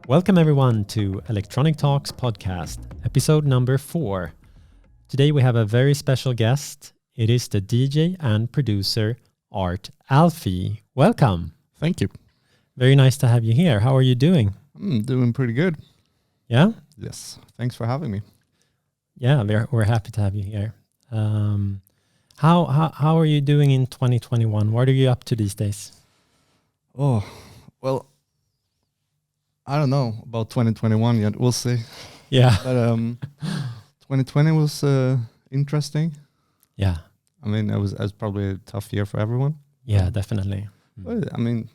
Welcome everyone to Electronic Talks podcast, episode number 4. Today we have a very special guest. It is the DJ and producer Art Alfie. Welcome. Thank you. Very nice to have you here. How are you doing? I'm doing pretty good. Yeah? Yes. Thanks for having me. Yeah, we're happy to have you here. How are you doing in 2021? What are you up to these days? Oh, well, I don't know about 2021 yet. We'll see. Yeah. But 2020 was interesting. Yeah. I mean, it was probably a tough year for everyone. Yeah, definitely. But, I mean,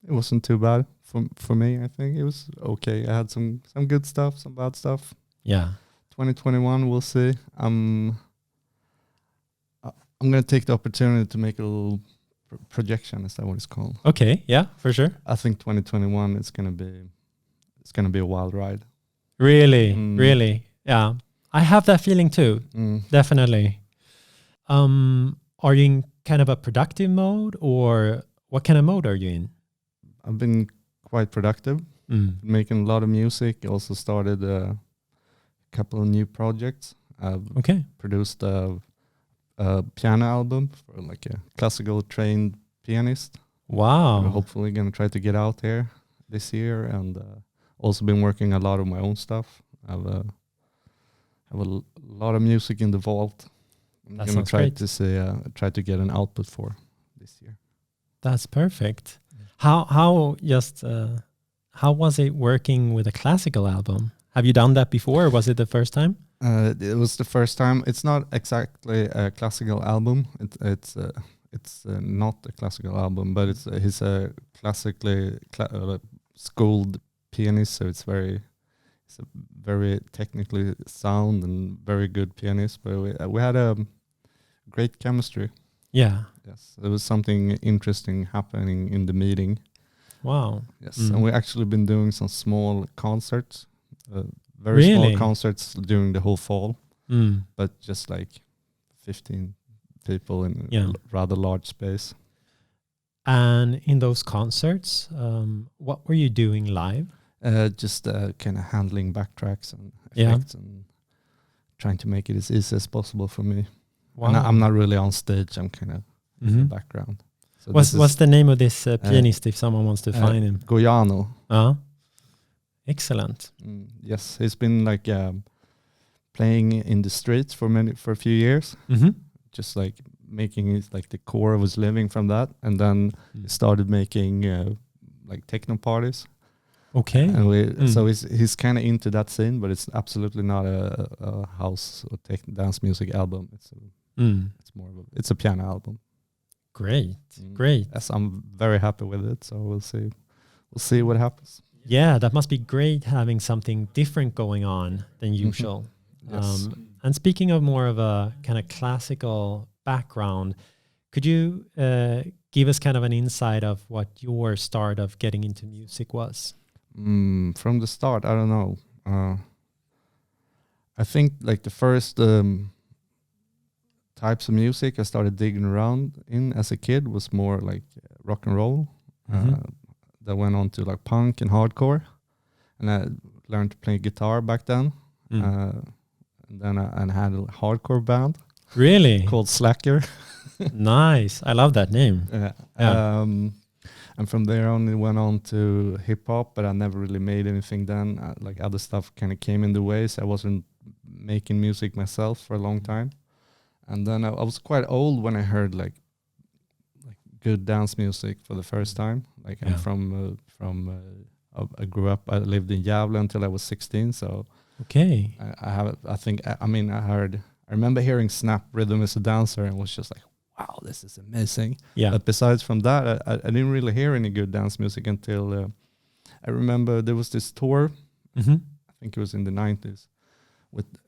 it wasn't too bad for me. I think it was okay. I had some good stuff, some bad stuff. Yeah. 2021, we'll see. I'm gonna take the opportunity to make a little projection. Is that what it's called? Okay. Yeah, for sure. I think 2021 is gonna be a wild ride. Really, really. Yeah. I have that feeling too. Definitely. Are you in kind of a productive mode, or what kind of mode are you in? I've been quite productive, making a lot of music. Also started a couple of new projects. I've produced a piano album for like a classical trained pianist. Wow. I'm hopefully going to try to get out here this year, and also been working a lot of my own stuff. I have a lot of music in the vault. I'm going to try to try to get an output for this year. That's perfect. How was it working with a classical album? Have you done that before, or was it the first time? It was the first time. It's not exactly a classical album. It's not a classical album, but he's a classically schooled pianist, so it's a very technically sound and very good pianist. But we had a great chemistry. Yeah. Yes, there was something interesting happening in the meeting. Wow. Yes, and we actually been doing some small concerts. Very small concerts during the whole fall, but just like 15 people in a rather large space. And in those concerts, what were you doing live? Just kind of handling backtracks and effects and trying to make it as easy as possible for me. Wow. And I'm not really on stage. I'm kind of in the background. So what's the name of this pianist if someone wants to find him? Johannes. Excellent. Yes, he's been like playing in the streets for a few years, just like making it like the core of his living from that, and then he started making like techno parties. Okay, and so he's kind of into that scene, but it's absolutely not a house or dance music album. It's more of it's a piano album. Great. Yes, I'm very happy with it. So we'll see what happens. Yeah, that must be great having something different going on than usual. Yes. And speaking of more of a kind of classical background, could you give us kind of an insight of what your start of getting into music was? From the start, I don't know. I think like the first types of music I started digging around in as a kid was more like rock and roll. That went on to like punk and hardcore, and I learned to play guitar back then. And then I had a hardcore band. Really? Called Slacker. Nice. I love that name. And from there on, it went on to hip hop, but I never really made anything then. Like other stuff kind of came in the way, so I wasn't making music myself for a long time. And then I was quite old when I heard like good dance music for the first time. Like I'm from I grew up. I lived in Gävle until I was 16. So okay, I remember hearing Snap Rhythm as a dancer and was just like, wow, this is amazing. Yeah. But besides from that, I didn't really hear any good dance music until I remember there was this tour. I think it was in the 90s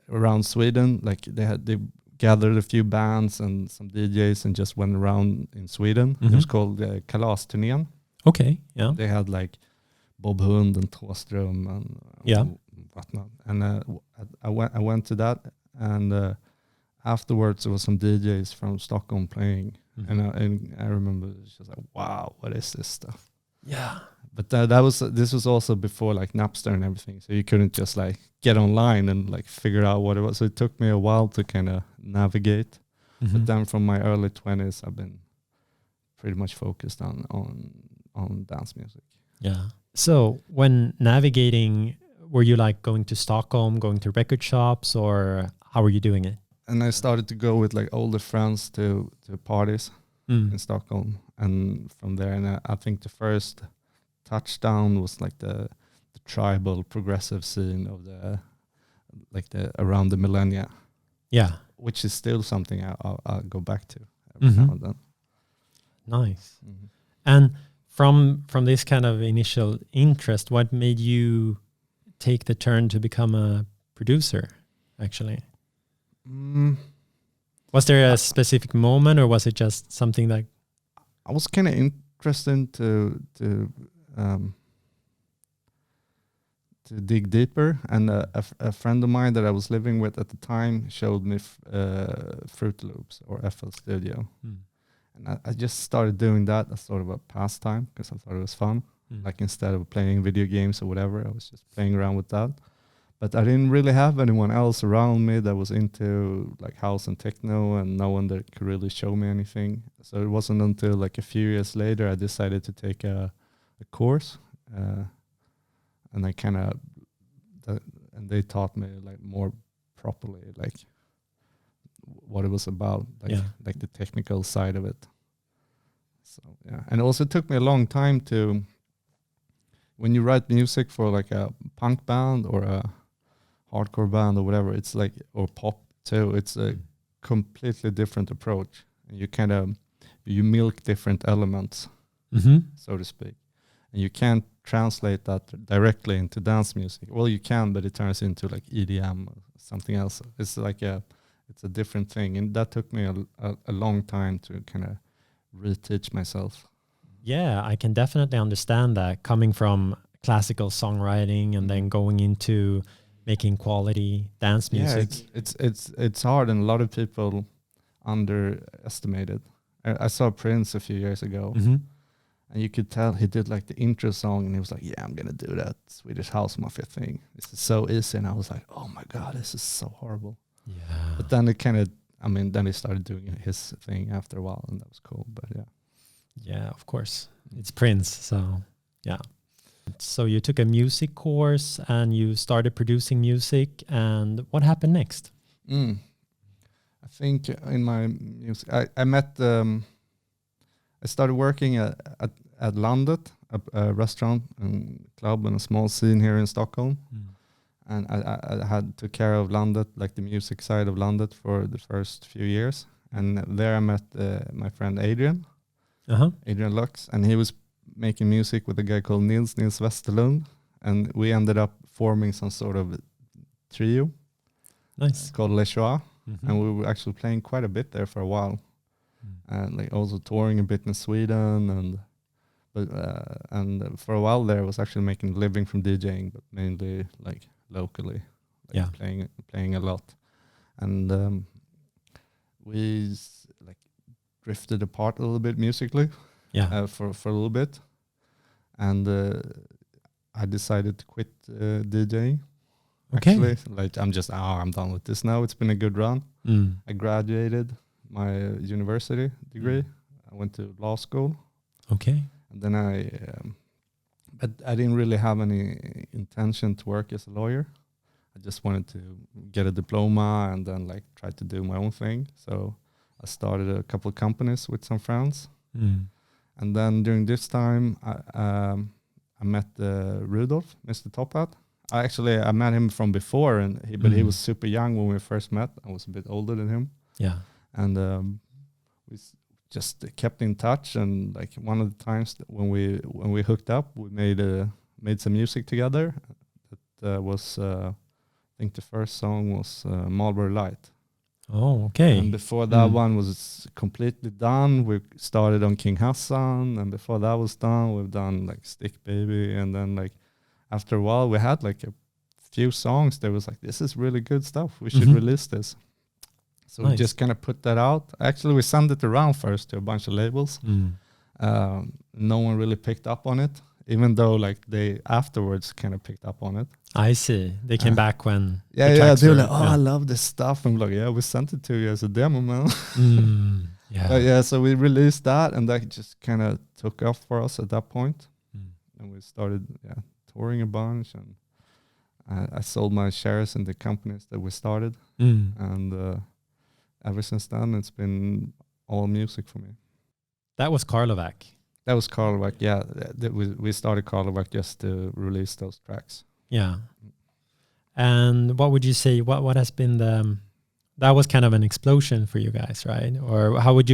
around Sweden. Like they gathered a few bands and some DJs and just went around in Sweden. It was called Kalasturnén. Okay, yeah. They had like Bob Hund and Thåström and whatnot. And I went to that, and afterwards there was some DJs from Stockholm playing, and I remember it was just like, wow, what is this stuff? Yeah. But this was also before like Napster and everything, so you couldn't just like get online and like figure out what it was. So it took me a while to kind of navigate. But then from my early 20s, I've been pretty much focused on dance music. Yeah. So when navigating, were you like going to Stockholm, going to record shops, or how were you doing it? And I started to go with like older friends to parties in Stockholm, and from there, and I think the first touchdown was like the tribal progressive scene of the around the millennia. Yeah. Which is still something I'll go back to every now and then. Nice. And from this kind of initial interest, what made you take the turn to become a producer, actually? Was there a specific moment, or was it just something that... I was kind of interested to dig deeper, and a friend of mine that I was living with at the time showed me Fruit Loops or FL Studio. And I just started doing that as sort of a pastime because I thought it was fun. Like instead of playing video games or whatever, I was just playing around with that. But I didn't really have anyone else around me that was into like house and techno, and no one that could really show me anything. So it wasn't until like a few years later I decided to take a course, and I kind of and they taught me like more properly like what it was about, like the technical side of it. So yeah, and it also took me a long time to, when you write music for like a punk band or a hardcore band or whatever, it's like, or pop too, it's a completely different approach. And you kind of, you milk different elements, so to speak. And you can't translate that directly into dance music. Well, you can, but it turns into like EDM or something else. It's like it's a different thing. And that took me a long time to kind of reteach myself. Yeah, I can definitely understand that, coming from classical songwriting and then going into making quality dance music. Yeah, it's hard, and a lot of people underestimate it. I saw Prince a few years ago, and you could tell he did like the intro song, and he was like, "Yeah, I'm gonna do that Swedish House Mafia thing. This is so easy." And I was like, "Oh my god, this is so horrible." Yeah. But then it kind of, then he started doing his thing after a while, and that was cool. But yeah. Yeah, of course. It's Prince, so yeah. So you took a music course and you started producing music, and what happened next? I think in my music, I met, I started working at Landet, a restaurant and club and a small scene here in Stockholm. And I had took care of Landet, like the music side of Landet, for the first few years. And there I met my friend Adrian Lux, and he was making music with a guy called Nils Westerlund, and we ended up forming some sort of trio. Nice. Called Les Choix, and we were actually playing quite a bit there for a while, and like also touring a bit in Sweden, and for a while there I was actually making a living from DJing, but mainly like locally, like playing a lot, and we like drifted apart a little bit musically, for a little bit, and I decided to quit DJing. Okay. Actually, like I'm done with this now. It's been a good run. I graduated my university degree. I went to law school. Okay. And then but I didn't really have any intention to work as a lawyer. I just wanted to get a diploma and then like try to do my own thing. So I started a couple of companies with some friends. And then during this time, I met Rudolf, Mr.Tophat. I met him from before, but he was super young when we first met. I was a bit older than him. Yeah. And we just kept in touch. And like one of the times when we hooked up, we made some music together. That was I think the first song was Marlboro Light. Oh, okay. And before that one was completely done, we started on King Hassan. And before that was done, we've done like Stick Baby. And then like after a while, we had like a few songs that was like, this is really good stuff. We should release this. So we just kind of put that out. Actually, we sent it around first to a bunch of labels. no one really picked up on it, even though like they afterwards kind of picked up on it. I see. They came back when Yeah, the yeah, tracks they were were- like, "Oh, I love this stuff." I'm like, "Yeah, we sent it to you as a demo, man." Yeah. But yeah, so we released that, and that just kind of took off for us at that point. And we started touring a bunch, and I sold my shares in the companies that we started, and ever since then it's been all music for me. That was Karlovak. That was Karlovak. Yeah, we started Karlovak just to release those tracks. Yeah. And what would you say? What has been the? That was kind of an explosion for you guys, right? Or how would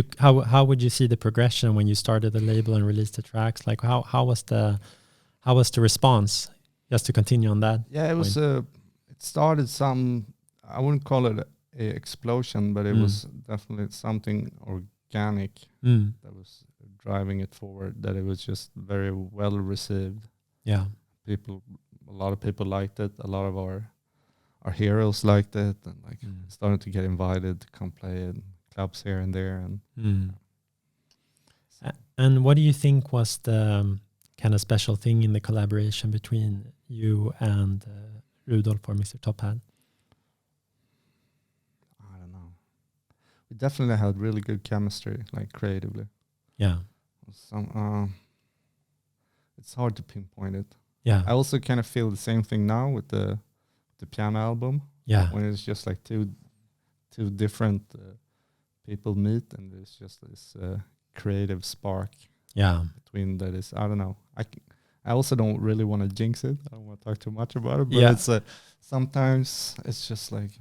you see the progression when you started the label and released the tracks? Like how was the response? Just to continue on that. Yeah, it was. It started some. I wouldn't call it a explosion, but it was definitely something organic that was driving it forward. That it was just very well received. Yeah, a lot of people liked it. A lot of our heroes liked it, and like started to get invited to come play in clubs here and there. And and what do you think was the kind of special thing in the collaboration between you and Rudolf or Mr.Tophat? I don't know. We definitely had really good chemistry, like creatively. Yeah. It's hard to pinpoint it. Yeah. I also kind of feel the same thing now with the piano album. Yeah. When it's just like two different people meet, and there's just this creative spark. Yeah. Between that is, I don't know. I also don't really want to jinx it. I don't want to talk too much about it, but it's sometimes it's just like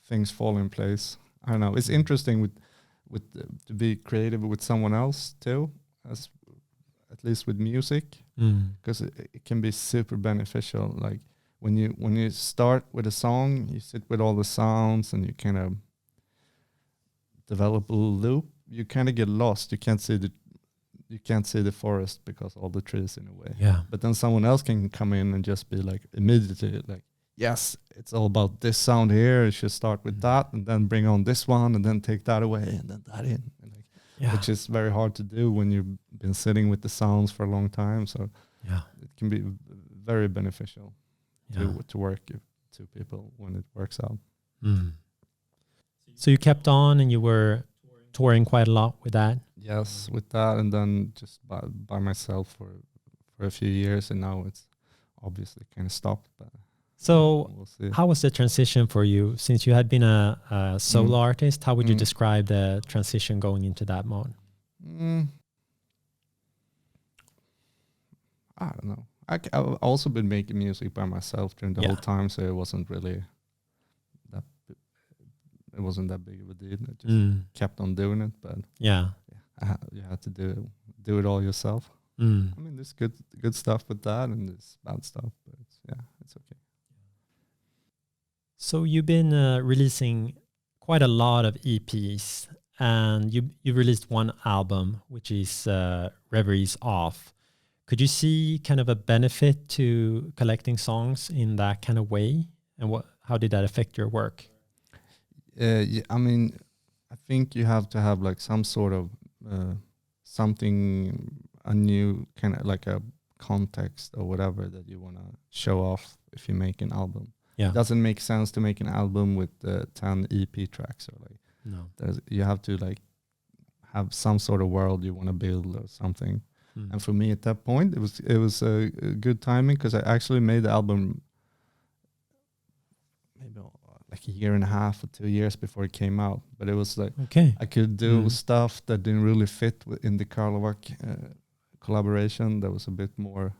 things fall in place. I don't know. It's interesting with to be creative with someone else too, as at least with music, because it can be super beneficial. Like when you start with a song, you sit with all the sounds and you kind of develop a loop. You kind of get lost. You can't see the forest because all the trees in a way. Yeah. But then someone else can come in and just be like immediately like, yes, it's all about this sound here. You should start with that and then bring on this one and then take that away and then that in. And like, which is very hard to do when you've been sitting with the sounds for a long time. So it can be very beneficial to work with two people when it works out. So you kept on and you were touring quite a lot with that? Yes, with that, and then just by myself for a few years, and now it's obviously kind of stopped. But so we'll see. How was the transition for you? Since you had been a solo artist, how would you describe the transition going into that mode? I don't know. I've also been making music by myself during the whole time, so it wasn't really that. It wasn't that big of a deal. I just kept on doing it, but you had to do it all yourself. I mean, there's good stuff with that, and there's bad stuff, but it's okay. So you've been releasing quite a lot of EPs, and you released one album, which is Reveries Off. Could you see kind of a benefit to collecting songs in that kind of way, and how did that affect your work? I mean, I think you have to have like some sort of a new kind of like a context or whatever that you want to show off if you make an album. It doesn't make sense to make an album with 10 EP tracks or like. No. You have to like have some sort of world you want to build or something. And for me at that point, it was a good timing because I actually made the album maybe like a year and a half or 2 years before it came out. But it was like I could do stuff that didn't really fit in the Karlovak collaboration. That was a bit more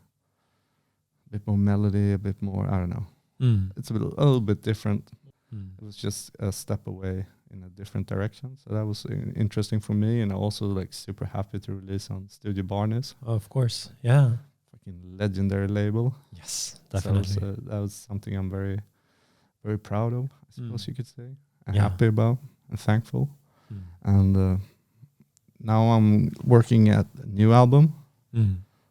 melody, a bit more, I don't know. It's a little bit different. It was just a step away in a different direction. So that was interesting for me, and also like super happy to release on Studio Barnes. Oh, of course, yeah. Fucking legendary label. Yes, definitely. So that was something I'm very, very proud of, I suppose you could say. And happy about and thankful. And now I'm working at a new album,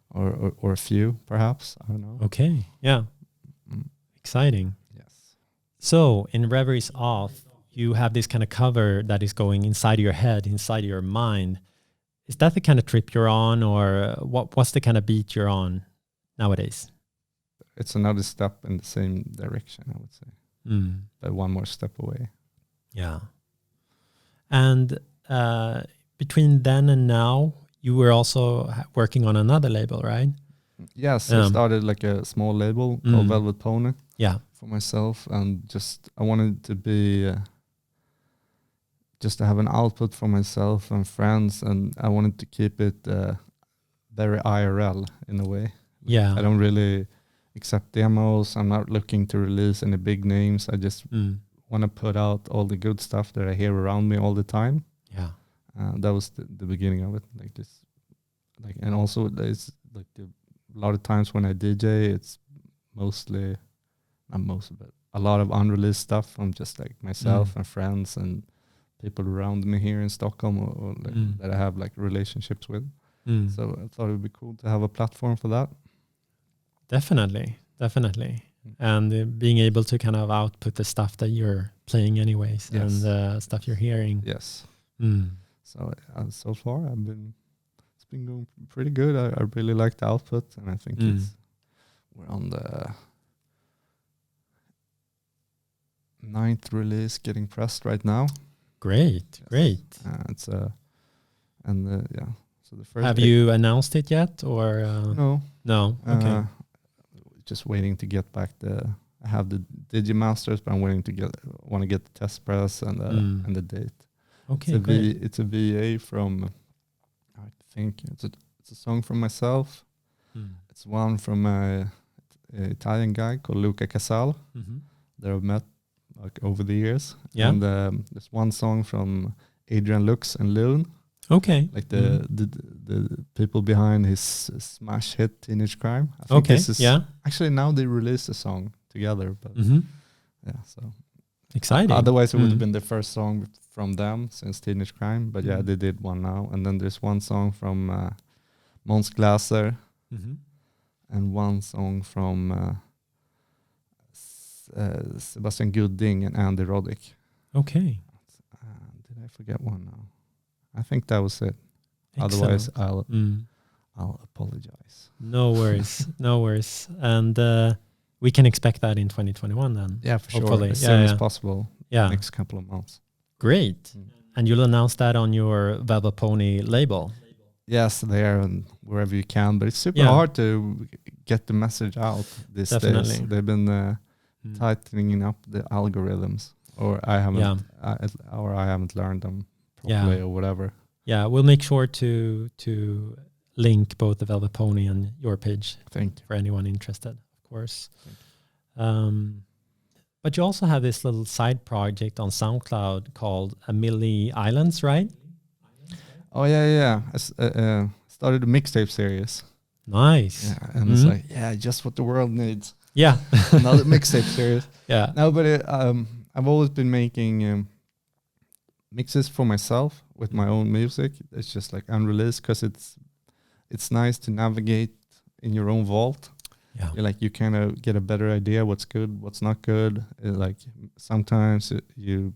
or a few, perhaps. I don't know. Okay, yeah. Exciting. Yes. So in Reveries Off, you have this kind of cover that is going inside your head, inside your mind. is that the kind of trip you're on, or what's the kind of beat you're on nowadays? It's another step in the same direction, I would say, but one more step away. Yeah. And between then and now, you were also working on another label, right? Yes, I started like a small label called Velvet Pony. Yeah. For myself, and I wanted to be just to have an output for myself and friends, and I wanted to keep it very IRL in a way. Yeah. I don't really accept demos. I'm not looking to release any big names. I just want to put out all the good stuff that I hear around me all the time. Yeah. That was the beginning of it. Like this, like, and also there's like a lot of times when I DJ, it's mostly, not most of it, a lot of unreleased stuff from just like myself and friends and people around me here in Stockholm or like that I have like relationships with. So I thought it would be cool to have a platform for that. Definitely. And being able to kind of output the stuff that you're playing anyways, and the stuff you're hearing. Yes. So far it's been going pretty good. I really like the output, and I think we're on the 9th release getting pressed right now. Great. So the first. Have you announced it yet, or No. Okay. Just waiting to get back I have the Digimasters, but I'm want to get the test press and the date. Okay, it's a VA from, I think it's a song from myself. It's one from an Italian guy called Luca Casal that I've met like over the years. Yeah. And there's one song from Adrian Lux and Loon. Okay. Like the people behind his smash hit Teenage Crime. I think this is actually now they released a song together, but so exciting. Otherwise it would have been the first song from them since Teenage Crime, but they did one now. And then there's one song from Måns Glaser and one song from Sebastian Gooding and Andy Roddick. Okay. Did I forget one now? I think that was it. Excellent. Otherwise, I'll apologize. No worries. And we can expect that in 2021 then. Yeah, for hopefully. Sure. As soon as possible. Yeah. Next couple of months. Great. And you'll announce that on your Velvet Pony label. Yes, there and wherever you can. But it's super hard to get the message out these days. They've been tightening up the algorithms, or I haven't learned them properly or whatever. Yeah, we'll make sure to link both the Velvet Pony and your page. Thank you. For anyone interested, of course. But you also have this little side project on SoundCloud called Milli Islands, right? Oh yeah. I started a mixtape series. Nice. Yeah, and it's like just what the world needs. Yeah, another mixtape series. Yeah. No, but I've always been making mixes for myself with my own music. It's just like unreleased because it's nice to navigate in your own vault. Yeah. You kind of get a better idea what's good, what's not good. Like sometimes you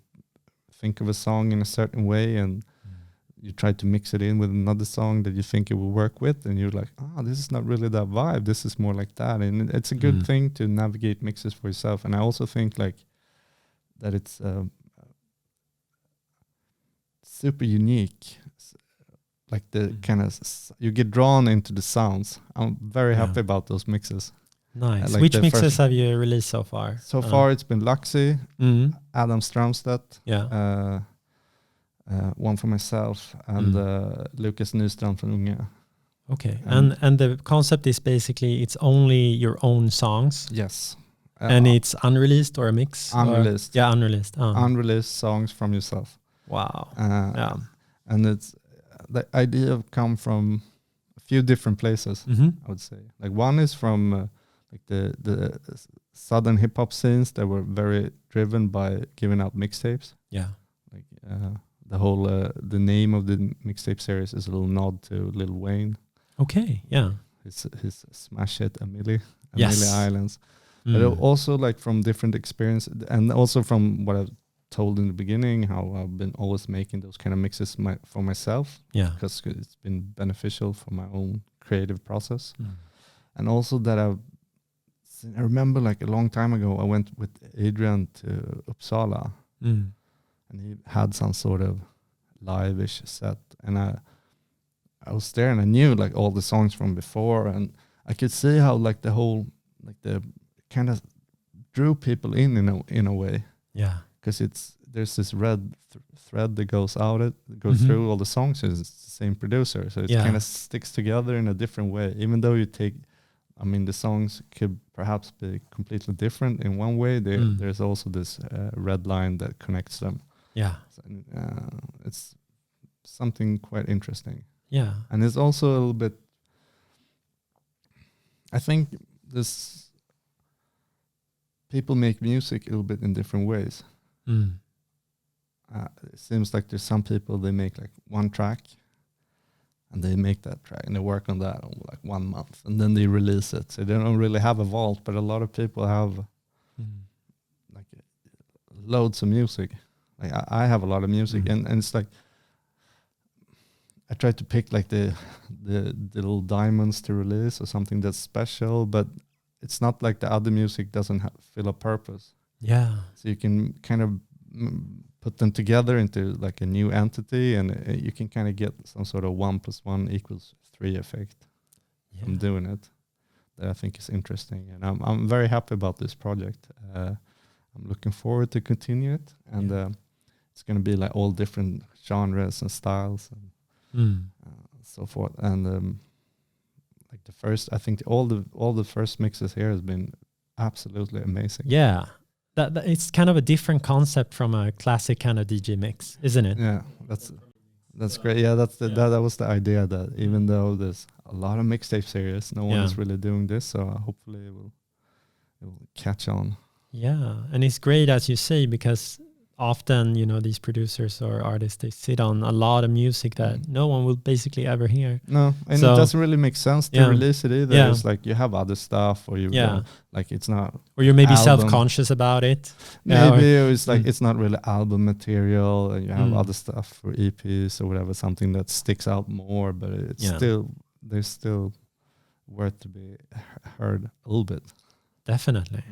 think of a song in a certain way and you try to mix it in with another song that you think it will work with, and you're like, this is not really that vibe. This is more like that. And it's a good thing to navigate mixes for yourself. And I also think like that it's super unique. Like the kind of you get drawn into the sounds. I'm very happy about those mixes. Nice. Which mixes have you released so far? So far, it's been Luxy, Adam Strömstedt, one for myself, and Lucas Nystrand from Unga. Okay, and the concept is basically it's only your own songs. Yes. And it's unreleased or a mix? Unreleased. Unreleased. Unreleased songs from yourself. Wow. And it's the idea come from a few different places. I would say, like one is from like the southern hip hop scenes that were very driven by giving out mixtapes. Yeah. Like the whole the name of the mixtape series is a little nod to Lil Wayne. Okay. Yeah. His smash hit Milli Yes. Islands. But also like from different experience, and also from what I've told in the beginning, how I've been always making those kind of mixes for myself, Yeah. because it's been beneficial for my own creative process. Mm. And also that I remember like a long time ago, I went with Adrian to Uppsala, Mm. and he had some sort of live-ish set, and I was there, and I knew like all the songs from before, and I could see how like the whole, like the kind of drew people in a way, Yeah. because there's this red thread that goes through all the songs. It's the same producer, so it kind of sticks together in a different way. Even though the songs could perhaps be completely different in one way, there's also this red line that connects them. Yeah. So, it's something quite interesting. Yeah. And it's also a little bit, I think this, people make music a little bit in different ways. Mm. It seems like there's some people, they make like one track, and they make that track and they work on that on like 1 month, and then they release it. So they don't really have a vault, but a lot of people have like loads of music. Like I have a lot of music, and it's like, I try to pick like the little diamonds to release or something that's special, but it's not like the other music doesn't fill a purpose. Yeah. So you can kind of put them together into like a new entity, and you can kind of get some sort of 1 + 1 = 3 effect from doing it. That I think is interesting, and I'm very happy about this project. I'm looking forward to continue it, and it's going to be like all different genres and styles and so forth. And like the first, I think all the first mixes here has been absolutely amazing. Yeah. That it's kind of a different concept from a classic kind of DJ mix, isn't it? Yeah, that's great. Yeah, that was the idea, that even though there's a lot of mixtape series, no one is really doing this. So hopefully it will catch on. Yeah, and it's great, as you say, because often, these producers or artists, they sit on a lot of music that no one will basically ever hear. No, and it doesn't really make sense to release it either. Yeah. It's like you have other stuff, or like it's not, or you're maybe album. Self-conscious about it. Maybe it's like it's not really album material, and you have other stuff for EPs or whatever, something that sticks out more, but it's there's still worth to be heard a little bit. Definitely.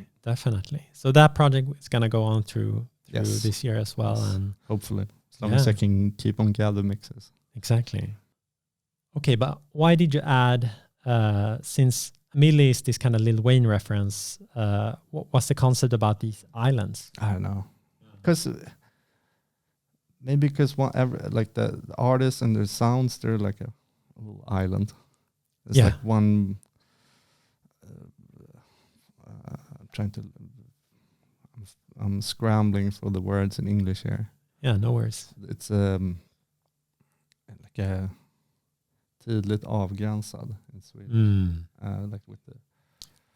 So that project is going to go on through this year as well. Yes. And hopefully, as long as I can keep on gather mixes. Exactly. Okay, but why did you add, since milli is this kind of Lil Wayne reference, what's the concept about these islands? I don't know. Because like the artists and their sounds, they're like a little island. It's like one, I'm scrambling for the words in English here. Yeah, no worries. It's like a tydligt avgränsad in Swedish. Like with the,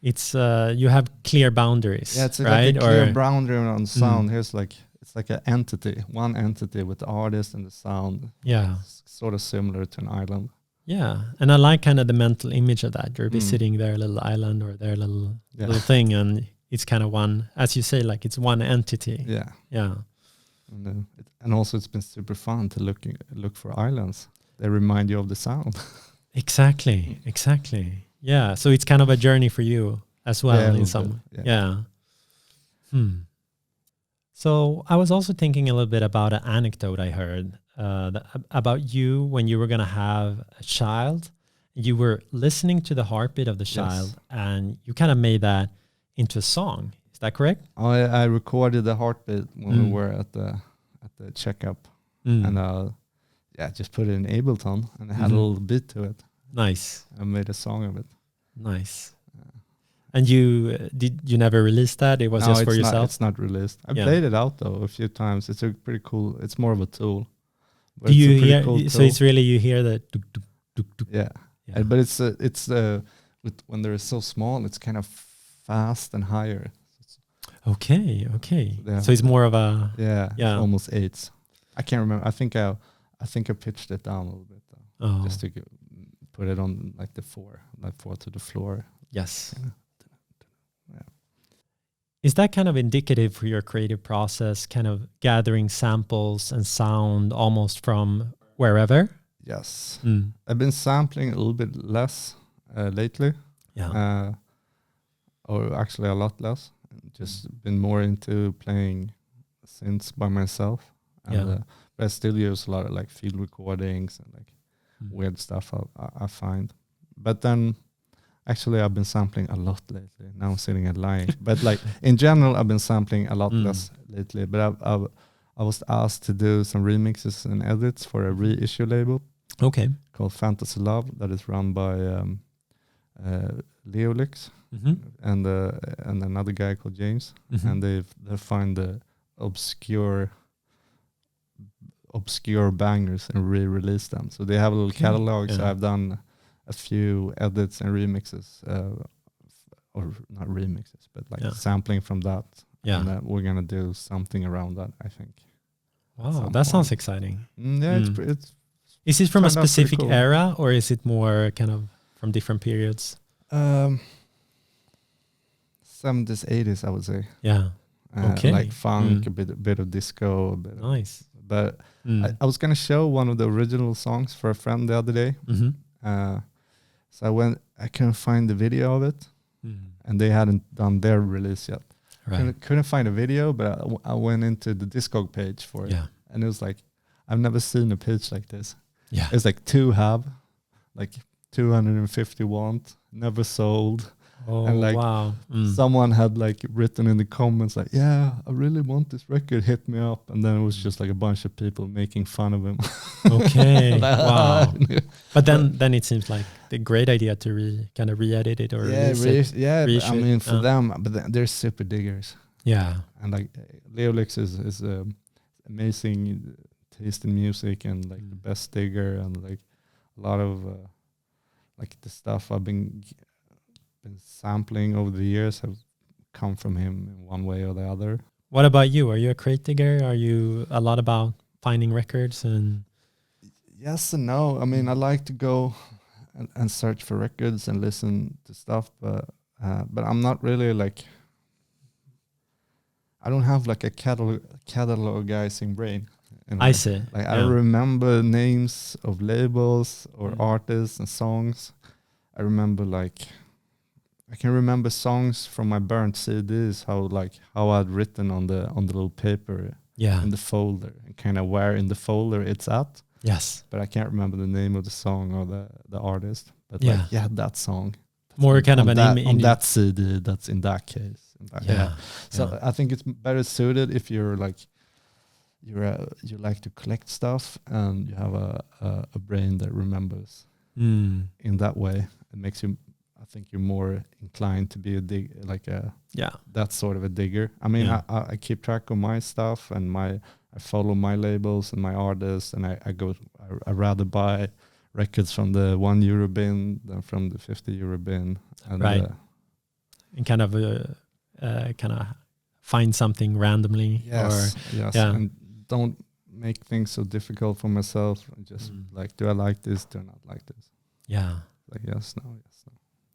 it's you have clear boundaries. Yeah, it's right? like a clear boundary on sound. Here's like, it's like one entity with the artist and the sound. Yeah, it's sort of similar to an island. Yeah, and I like kind of the mental image of that. You're sitting there, a little island or their little thing, and it's kind of one, as you say, like it's one entity. Yeah. And also it's been super fun to look for islands. They remind you of the sound. Exactly. Yeah, so it's kind of a journey for you as well in some way. Yeah. So I was also thinking a little bit about an anecdote I heard about you when you were going to have a child. You were listening to the heartbeat of the child, and you kind of made that into a song. Is that correct? I recorded the heartbeat when we were at the checkup, and just put it in Ableton, and I had a little beat to it. Nice. I made a song of it. Nice. And you never released that? It was just for yourself? It's not released. I played it out though a few times. It's a pretty cool. It's more of a tool. Do you hear? Cool, so it's really, you hear that. Yeah. But it's when they're so small, it's kind of fast and higher. Okay. So it's more of a it's almost eights. I can't remember. I think I pitched it down a little bit though, just to put it on like 4 to the floor. Yes. Yeah. Is that kind of indicative for your creative process, kind of gathering samples and sound almost from wherever? Yes. Mm. I've been sampling a little bit less lately. Yeah. Or actually a lot less. Just been more into playing synths by myself. And but I still use a lot of like field recordings and like weird stuff I find. But then actually I've been sampling a lot lately. Now I'm sitting and lying. But like in general, I've been sampling a lot less lately. But I was asked to do some remixes and edits for a reissue label. Okay. Called Fantasy Love that is run by Leolix and another guy called James. And they find the obscure bangers and re-release them. So they have a little catalog. So I've done a few edits and remixes, or not remixes, but like sampling from that. Yeah. And we're gonna do something around that, I think. Wow, that sounds exciting. It's is it from a specific era, or is it more kind of from different periods? 70s, 80s, I would say. Yeah. Okay. Like funk, a bit of disco. Nice. But I was going to show one of the original songs for a friend the other day. So I couldn't find the video of it. And they hadn't done their release yet. Right. Couldn't find a video, but I went into the Discog page for it. Yeah. And it was like, I've never seen a page like this. Yeah. It's like like 250 want, never sold. Oh, and like wow. Someone had like written in the comments like, yeah, I really want this record, hit me up. And then it was just like a bunch of people making fun of him. Okay. Wow. But then it seems like the great idea to kind of re-edit it or release it. I mean for them, but they're super diggers. Yeah. And like Leolix is amazing taste in music and like the best digger, and like a lot of like the stuff I've been sampling over the years have come from him in one way or the other. What about you? Are you a crate digger? Are you a lot about finding records? And yes and no. I mean, I like to go and search for records and listen to stuff, but I'm not really like, I don't have like a catalogizing brain. I see. Like I remember names of labels or artists and songs. I remember I can remember songs from my burnt CDs, how I'd written on the little paper in the folder, and kind of where in the folder it's at. Yes. But I can't remember the name of the song or the artist. But that song. More kind of on that CD, that's in that case. So I think it's better suited if you're like, you like to collect stuff and you have a brain that remembers in that way. It makes you, I think you're more inclined to be that sort of a digger. I mean, I keep track of my stuff and I follow my labels and my artists, and I rather buy records from the €1 bin than from the €50 bin. And, and kind of find something randomly. Yes. And don't make things so difficult for myself. And just like, do I like this? Do I not like this? Yeah. Like yes, no.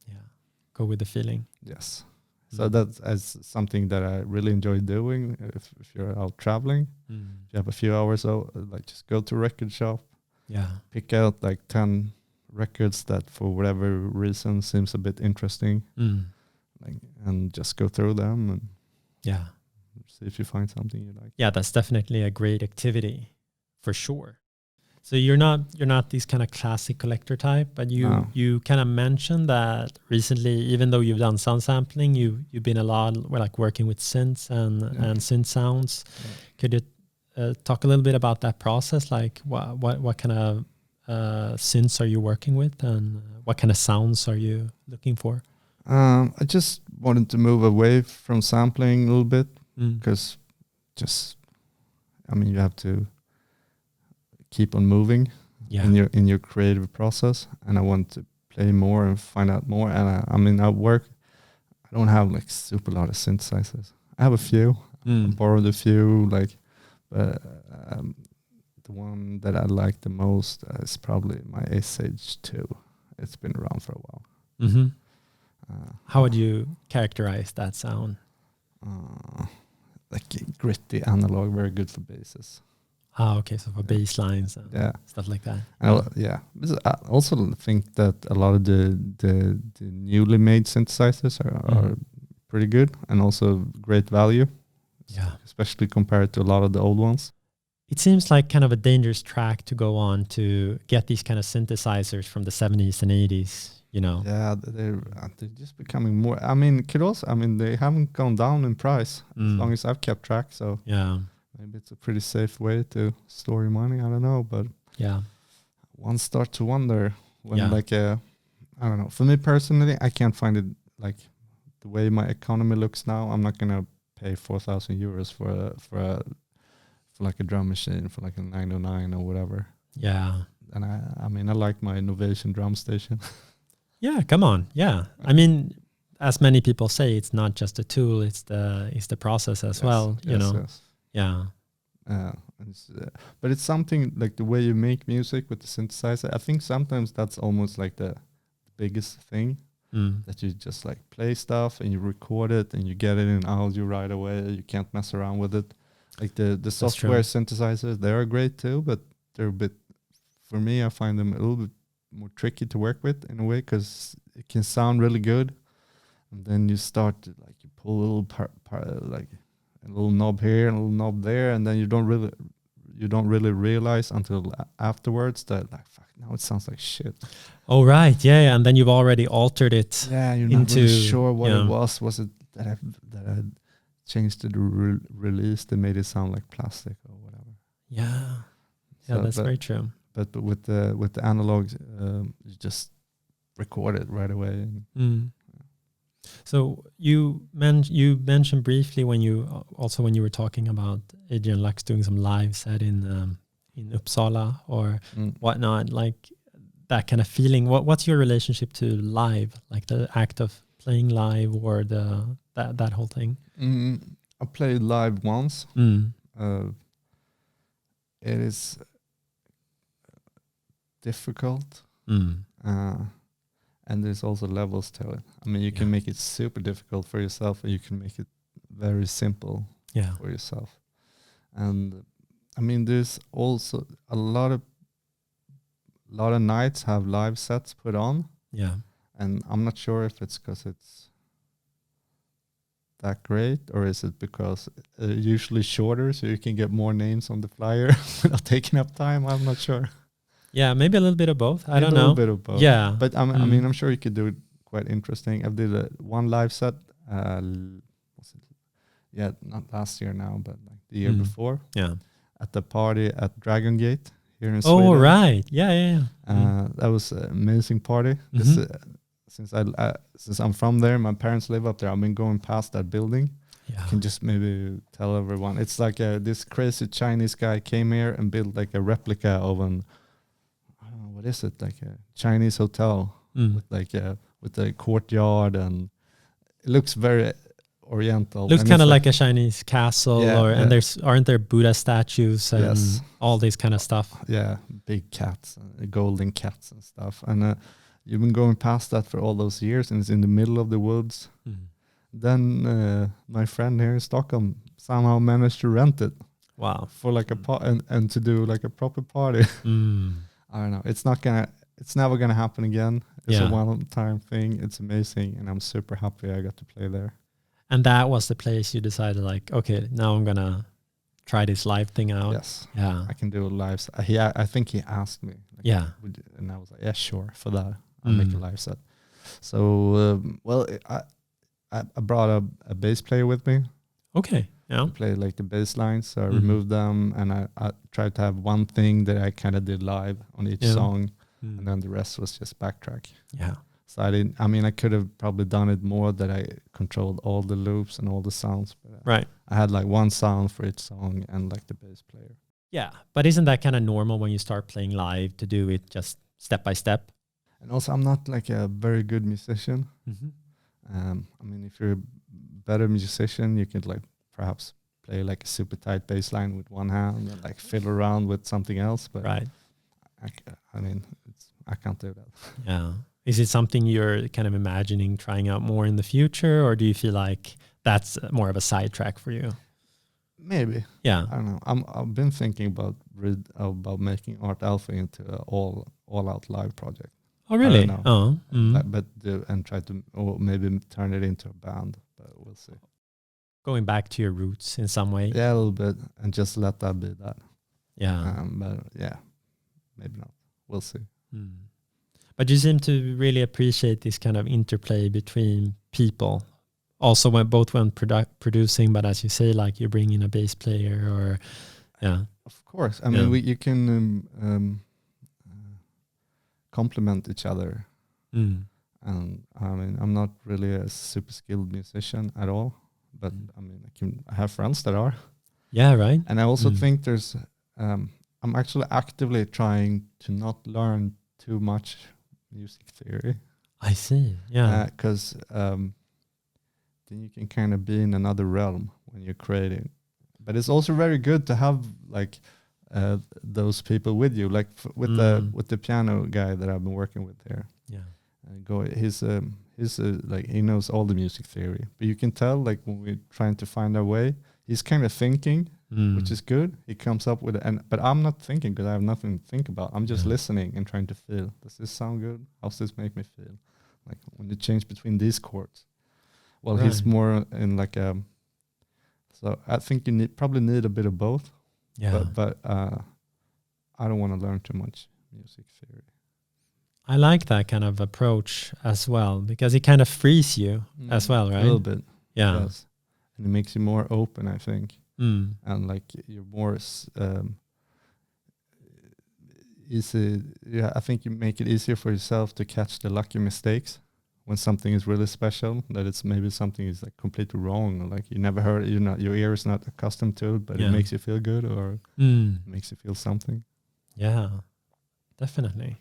Yeah. Go with the feeling. Yes. So that's something that I really enjoy doing. If you're out traveling, if you have a few hours out, like just go to a record shop. Yeah. Pick out like 10 records that for whatever reason seems a bit interesting. And just go through them and see if you find something you like. Yeah, that's definitely a great activity for sure. So you're not this kind of classic collector type, but you kind of mentioned that recently, even though you've done sound sampling, you've been a lot like working with synths and synth sounds. Yeah. Could you talk a little bit about that process? Like what kind of synths are you working with, and what kind of sounds are you looking for? I just wanted to move away from sampling a little bit because you have to keep on moving in your creative process, and I want to play more and find out more. And I don't have like super lot of synthesizers. I have a few. I borrowed a few, but the one that I like the most is probably my SH2. It's been around for a while. How would you characterize that sound? like gritty analog, very good for basses. Okay, so for bass lines and stuff like that. I also think that a lot of the newly made synthesizers are pretty good and also great value. Yeah, especially compared to a lot of the old ones. It seems like kind of a dangerous track to go on to get these kind of synthesizers from the 70s and 80s, you know. Yeah, they're just becoming more. I mean, they haven't gone down in price as long as I've kept track. So yeah, maybe it's a pretty safe way to store your money. I don't know, but yeah, one starts to wonder when I don't know. For me personally, I can't find it like the way my economy looks now. I'm not gonna pay 4,000 euros for like a drum machine for like a 909 or whatever. Yeah. And I mean, I like my Innovation drum station. Yeah, come on. Yeah. I mean, as many people say, it's not just a tool, it's the process as well, you know. Yes. Yeah. But it's something like the way you make music with the synthesizer. I think sometimes that's almost like the biggest thing, that you just like play stuff and you record it and you get it in audio right away. You can't mess around with it. Like the software synthesizers, they are great too, but they're a bit, for me, I find them a little bit more tricky to work with in a way, because it can sound really good, and then you start to like you pull a little like a little knob here and a little knob there, and then you don't really realize until afterwards that like fuck, now it sounds like shit. Oh right, yeah, and then you've already altered it. Yeah, you're not really sure what it was. Was it that I changed the release that made it sound like plastic or whatever? Yeah, that's very true. But with the analogs, you just record it right away. So you mentioned briefly when you were talking about Adrian Lux doing some live set in Uppsala or whatnot, like that kind of feeling. What's your relationship to live, like the act of playing live or that whole thing? I played live once. It is difficult, and there's also levels to it. I mean, you can make it super difficult for yourself, or you can make it very simple for yourself. And I mean, there's also a lot of nights have live sets put on. Yeah, and I'm not sure if it's because it's that great, or is it because usually shorter, so you can get more names on the flyer without taking up time? I'm not sure. Yeah, maybe a little bit of both. I don't know. A little bit of both. Yeah, but I mean, I'm sure you could do it quite interesting. I did one live set. Not last year now, but like the year before. Yeah, at the party at Dragon Gate here in Sweden. Oh right, yeah. That was an amazing party. Since I'm from there, my parents live up there. I've been going past that building. Yeah. I can just maybe tell everyone. It's like this crazy Chinese guy came here and built like a replica of an, I don't know, what is it, like a Chinese hotel with a courtyard, and it looks very oriental. Looks kind of like a Chinese castle, and aren't there Buddha statues and all this kind of stuff? Yeah, big cats, golden cats and stuff, and. You've been going past that for all those years, and it's in the middle of the woods. Then my friend here in Stockholm somehow managed to rent it. Wow! For like and to do like a proper party. I don't know. It's never gonna happen again. It's a one-time thing. It's amazing, and I'm super happy I got to play there. And that was the place you decided, like, okay, now I'm gonna try this live thing out. Yes. Yeah. I can do a live set. I think he asked me. Like, and I was like, yeah, sure, for that. I'll make a live set. So, I brought a bass player with me. Okay. Yeah. I played like the bass lines, so I removed them, and I tried to have one thing that I kind of did live on each song, and then the rest was just backtrack. Yeah. So I could have probably done it more, that I controlled all the loops and all the sounds. But right. I had like one sound for each song and like the bass player. Yeah. But isn't that kind of normal when you start playing live to do it just step by step? And also, I'm not like a very good musician. If you're a better musician, you could like perhaps play like a super tight bass line with one hand and like fiddle around with something else. But I can't do that. Yeah. Is it something you're kind of imagining trying out more in the future, or do you feel like that's more of a sidetrack for you. Maybe. Yeah. I don't know. I've been thinking about making Art Alfie into an all out live project. Oh, really? I don't know. Oh. And try to, or maybe turn it into a band, but we'll see. Going back to your roots in some way. Yeah, a little bit, and just let that be that. Yeah. But yeah, maybe not. We'll see. But you seem to really appreciate this kind of interplay between people. Also, when producing, but as you say, like you bring in a bass player, or yeah. Of course, I mean, you can complement each other. And I mean, I'm not really a super skilled musician at all, but I mean, I have friends that are. Yeah, right. And I also think there's, I'm actually actively trying to not learn too much music theory. I see. Yeah. Because then you can kind of be in another realm when you're creating. But it's also very good to have like those people with you, like with the piano guy that I've been working with here. Yeah. He's like, he knows all the music theory, but you can tell like when we're trying to find our way, he's kind of thinking, which is good. He comes up with it, but I'm not thinking because I have nothing to think about. I'm just listening and trying to feel. Does this sound good? How's this make me feel? Like when you change between these chords. Well, he's more in like so I think you probably need a bit of both. Yeah. But I don't want to learn too much music theory. I like that kind of approach as well, because it kind of frees you as well, right? A little bit. Yeah. Yes. And it makes you more open, I think. And like you're more easy. Yeah, I think you make it easier for yourself to catch the lucky mistakes when something is really special. That it's maybe something is like completely wrong, or like you never heard. Your ear is not accustomed to it, but it makes you feel good, or makes you feel something. Yeah, definitely.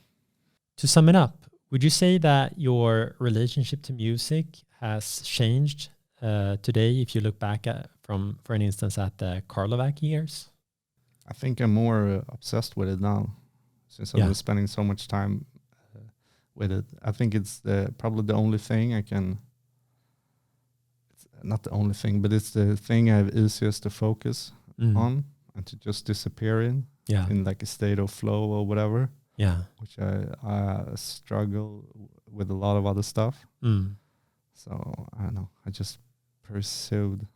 To sum it up, would you say that your relationship to music has changed today if you look back at for an instance, at the Karlovak years? I think I'm more obsessed with it now, since I've been spending so much time with it. I think it's probably the only thing I can. It's not the only thing, but it's the thing I have easiest to focus on and to just disappear in like a state of flow or whatever. Yeah, which I struggle with a lot of other stuff. So I don't know. I just pursued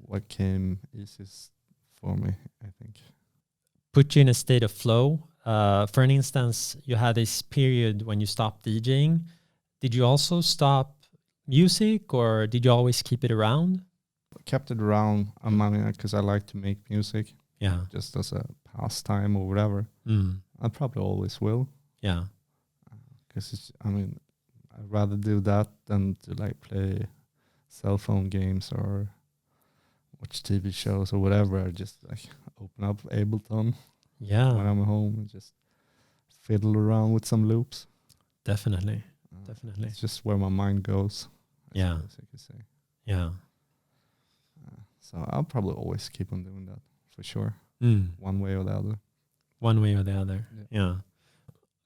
what came easiest for me, I think. Put you in a state of flow. For an instance, you had this period when you stopped DJing. Did you also stop music, or did you always keep it around? I kept it around, because I like to make music. Yeah. Just as a pastime or whatever. I probably always will. Yeah. Because I'd rather do that than to like play cell phone games or watch TV shows or whatever. I just like open up Ableton when I'm at home and just fiddle around with some loops. Definitely. It's just where my mind goes. I suppose you could say. Yeah. So I'll probably always keep on doing that for sure. One way or the other. One way or the other. Yeah.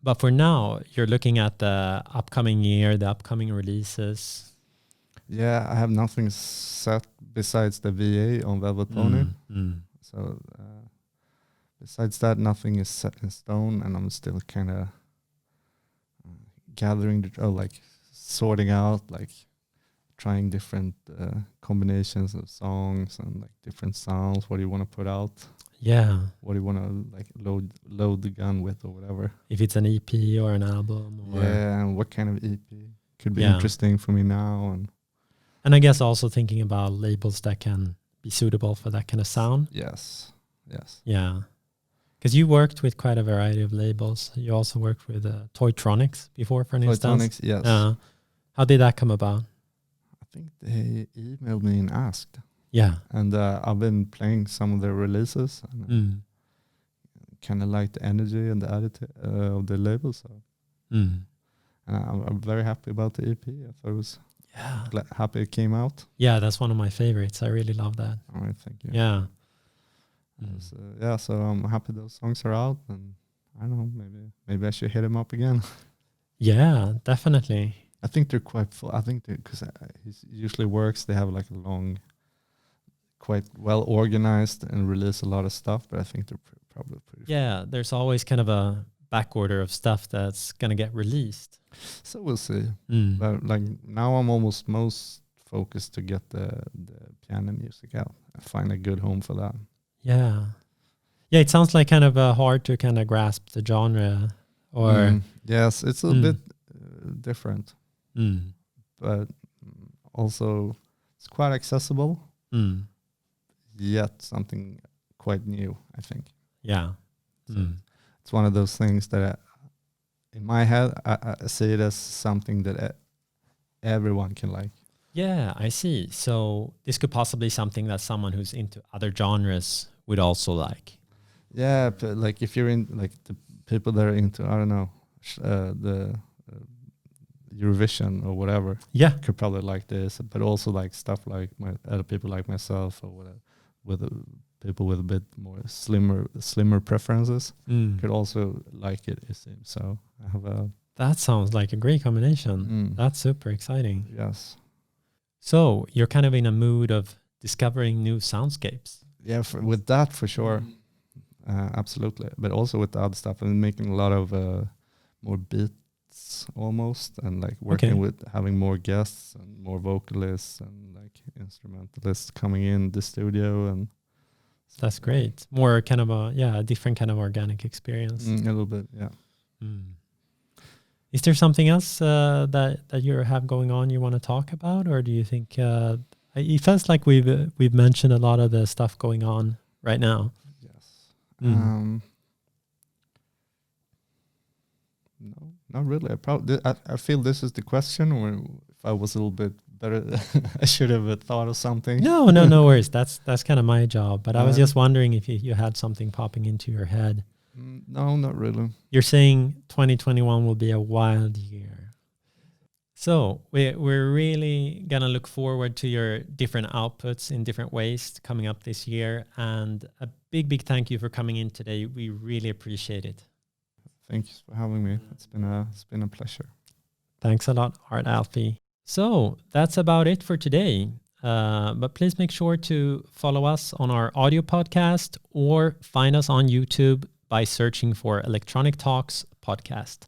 But for now, you're looking at the upcoming year, the upcoming releases. Yeah, I have nothing set besides the VA on Velvet Pony. So besides that, nothing is set in stone, and I'm still kind of gathering, sorting out, like trying different combinations of songs and like different sounds. What do you want to put out? Yeah. What do you want to like load the gun with or whatever? If it's an EP or an album. Or and what kind of EP could be interesting for me now. And I guess also thinking about labels that can be suitable for that kind of sound. Yes. Yeah. Because you worked with quite a variety of labels. You also worked with Toytronics before, for an instance. Toytronics, yes. How did that come about? I think they emailed me and asked. Yeah. And I've been playing some of their releases and kind of like the energy and the attitude of the label. So I'm very happy about the EP. I thought it was happy it came out. Yeah, that's one of my favorites. I really love that. All right, thank you. Yeah. So I'm happy those songs are out, and I don't know, maybe I should hit them up again. Yeah, definitely. I think they're quite full. I think because he usually works, they have like a long, quite well organized and release a lot of stuff. But I think they're probably pretty. Yeah, there's always kind of a back order of stuff that's gonna get released. So we'll see. But like now, I'm almost most focused to get the piano music out. I find a good home for that. Yeah. Yeah, it sounds like kind of hard to kind of grasp the genre, or yes, it's a bit different, but also it's quite accessible. Yet something quite new, I think. Yeah, so it's one of those things that in my head I see it as something that everyone can like. Yeah, I see. So this could possibly something that someone who's into other genres would also like. Yeah, but like if you're in like the people that are into, I don't know, the Eurovision or whatever, could probably like this, but also like stuff like other people like myself or whatever, with people with a bit more slimmer preferences could also like it. It seems so. I have that sounds like a great combination. That's super exciting. Yes. So you're kind of in a mood of discovering new soundscapes. Yeah, with that for sure. Absolutely. But also with the other stuff, I'm making a lot of more beats almost, and like working with having more guests and more vocalists and like instrumentalists coming in the studio. And that's great. More kind of a different kind of organic experience. A little bit, yeah. Is there something else that you have going on you want to talk about, or do you think it feels like we've mentioned a lot of the stuff going on right now? No, not really. I feel this is the question, or if I was a little bit better, I should have thought of something. No worries. That's kind of my job. But I was just wondering if you had something popping into your head. No, not really. You're saying 2021 will be a wild year. So we're really going to look forward to your different outputs in different ways coming up this year. And a big thank you for coming in today. We really appreciate it. Thank you for having me. It's been a pleasure. Thanks a lot, Art Alfie. So that's about it for today. But please make sure to follow us on our audio podcast or find us on YouTube by searching for Electronic Talks Podcast.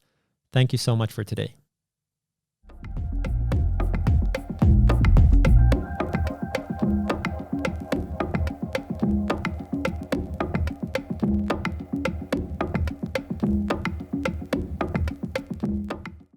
Thank you so much for today.